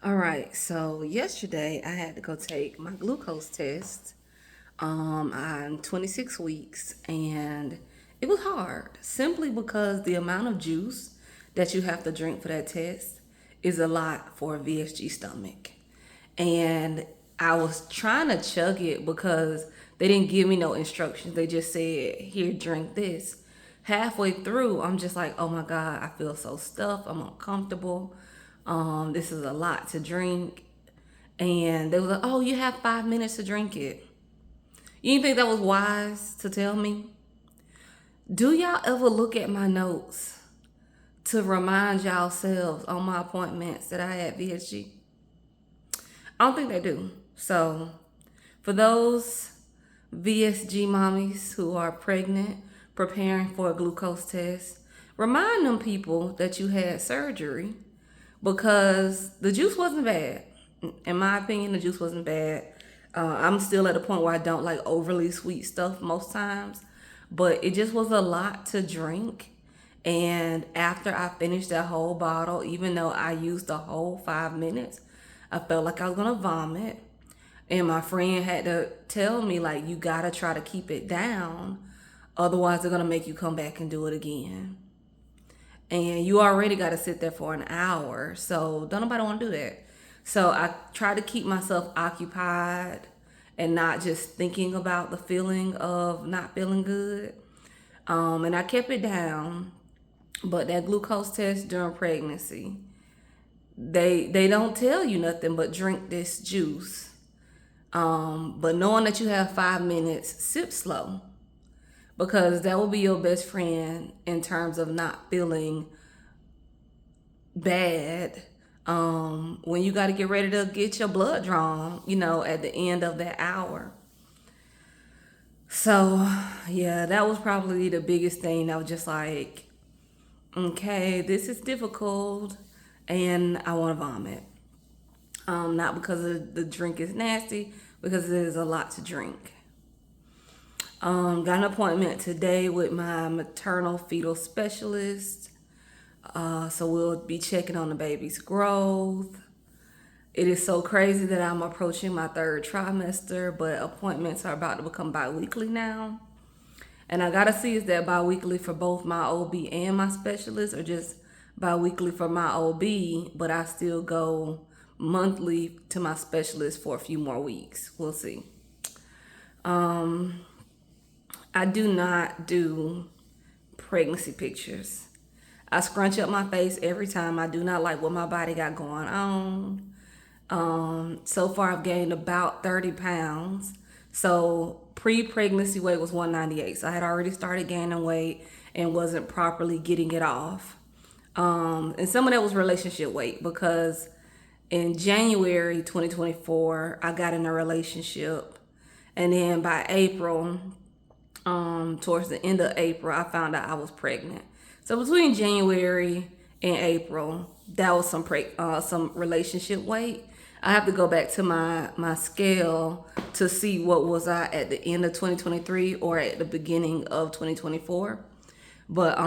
All right, so yesterday I had to go take my glucose test. I'm 26 weeks and it was hard simply because the amount of juice that you have to drink for that test is a lot for a VSG stomach. And I was trying to chug it because they didn't give me no instructions. They just said, here, drink this. Halfway through, I'm just like, oh my God, I feel so stuffed. I'm uncomfortable. This is a lot to drink. And they were like, oh, you have 5 minutes to drink it. You didn't think that was wise to tell me? Do y'all ever look at my notes to remind y'all selves on my appointments that I had VSG? I don't think they do. So, for those VSG mommies who are pregnant, preparing for a glucose test, remind them people that you had surgery because the juice wasn't bad. In my opinion, the juice wasn't bad. I'm still at a point where I don't like overly sweet stuff most times, but it just was a lot to drink. And after I finished that whole bottle, even though I used the whole 5 minutes, I felt like I was gonna vomit. And my friend had to tell me, like, you gotta try to keep it down, otherwise, they're gonna make you come back and do it again. And you already gotta sit there for an hour, so don't nobody wanna do that. So I try to keep myself occupied and not just thinking about the feeling of not feeling good. And I kept it down, but that glucose test during pregnancy, they don't tell you nothing but drink this juice. But knowing that you have 5 minutes, sip slow because that will be your best friend in terms of not feeling bad when you got to get ready to get your blood drawn, at the end of that hour. So, yeah, that was probably the biggest thing. I was just like, okay, this is difficult and I want to vomit. Not because of the drink is nasty, because it is a lot to drink. Got an appointment today with my maternal fetal specialist. So we'll be checking on the baby's growth. It is so crazy that I'm approaching my third trimester, but appointments are about to become bi-weekly now. And I gotta see, is that bi-weekly for both my OB and my specialist, or just bi-weekly for my OB, but I still go monthly to my specialist for a few more weeks. We'll see. I do not do pregnancy pictures. I scrunch up my face every time. I do not like what my body got going on. So far, I've gained about 30 pounds. So pre-pregnancy weight was 198. So I had already started gaining weight and wasn't properly getting it off. And some of that was relationship weight because in January 2024, I got in a relationship. And then by April, towards the end of April, I found out I was pregnant. So between January and April, that was some relationship weight. I have to go back to my scale to see what was I at the end of 2023 or at the beginning of 2024. But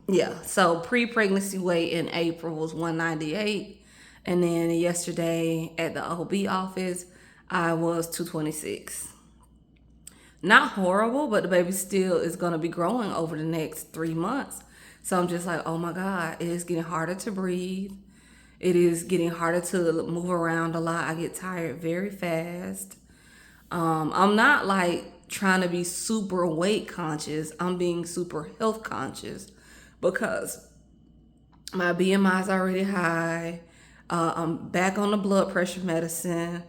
yeah, so pre-pregnancy weight in April was 198, and then yesterday at the OB office I was 226. Not horrible, but the baby still is going to be growing over the next 3 months. So I'm just like, oh my God, it is getting harder to breathe. It is getting harder to move around a lot. I get tired very fast. I'm not like trying to be super weight conscious. I'm being super health conscious because my BMI is already high. I'm back on the blood pressure medicine.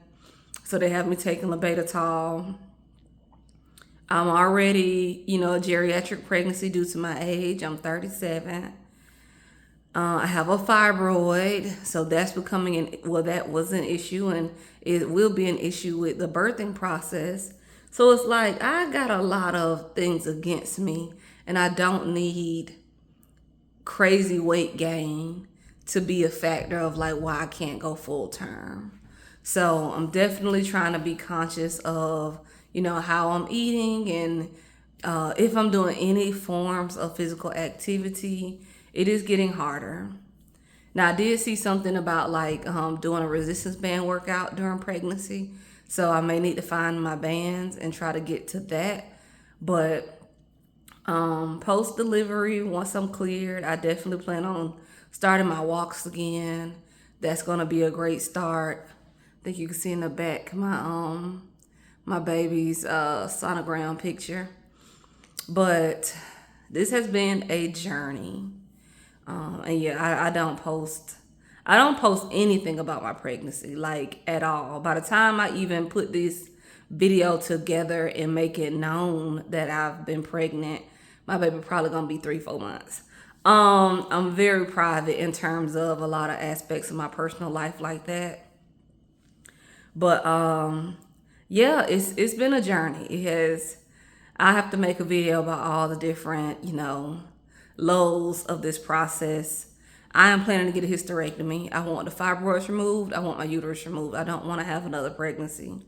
So they have me taking labetalol. I'm already, a geriatric pregnancy due to my age. I'm 37. I have a fibroid, so that's that was an issue, and it will be an issue with the birthing process. So it's like I got a lot of things against me, and I don't need crazy weight gain to be a factor of like why I can't go full term. So I'm definitely trying to be conscious of, how I'm eating and if I'm doing any forms of physical activity. It is getting harder. Now I did see something about like doing a resistance band workout during pregnancy, so I may need to find my bands and try to get to that. But post delivery, once I'm cleared, I definitely plan on starting my walks again. That's gonna be a great start. I think you can see in the back my baby's sonogram picture. But this has been a journey. And yeah, I don't post anything about my pregnancy, like at all. By the time I even put this video together and make it known that I've been pregnant, my baby probably gonna be 3, 4 months. I'm very private in terms of a lot of aspects of my personal life like that. But yeah, it's been a journey. It has. I have to make a video about all the different, lows of this process. I am planning to get a hysterectomy. I want the fibroids removed. I want my uterus removed. I don't want to have another pregnancy.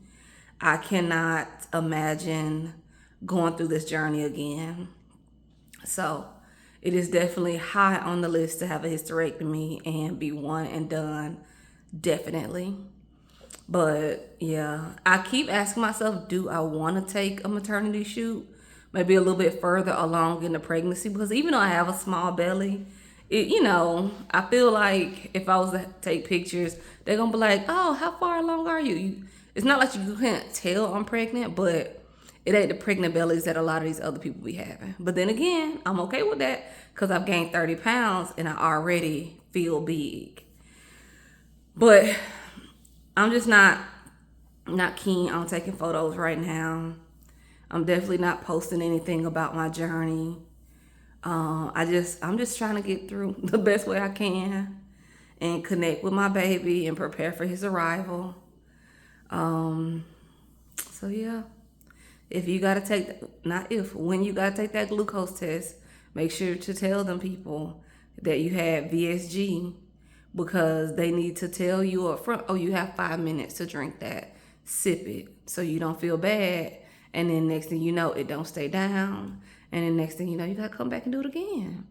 I cannot imagine going through this journey again. So it is definitely high on the list to have a hysterectomy and be one and done. Definitely. But yeah, I keep asking myself, do I want to take a maternity shoot? Maybe a little bit further along in the pregnancy, because even though I have a small belly, I feel like if I was to take pictures, they're gonna be like, "Oh, how far along are you?" It's not like you can't tell I'm pregnant, but it ain't the pregnant bellies that a lot of these other people be having. But then again, I'm okay with that because I've gained 30 pounds and I already feel big. But I'm just not keen on taking photos right now. I'm definitely not posting anything about my journey. I'm just trying to get through the best way I can and connect with my baby and prepare for his arrival. So yeah, if you gotta take, not if, when you gotta take that glucose test, make sure to tell them people that you had VSG, because they need to tell you up front, oh, you have 5 minutes to drink that. Sip it so you don't feel bad. And then next thing you know, it don't stay down. And then next thing you know, you gotta come back and do it again.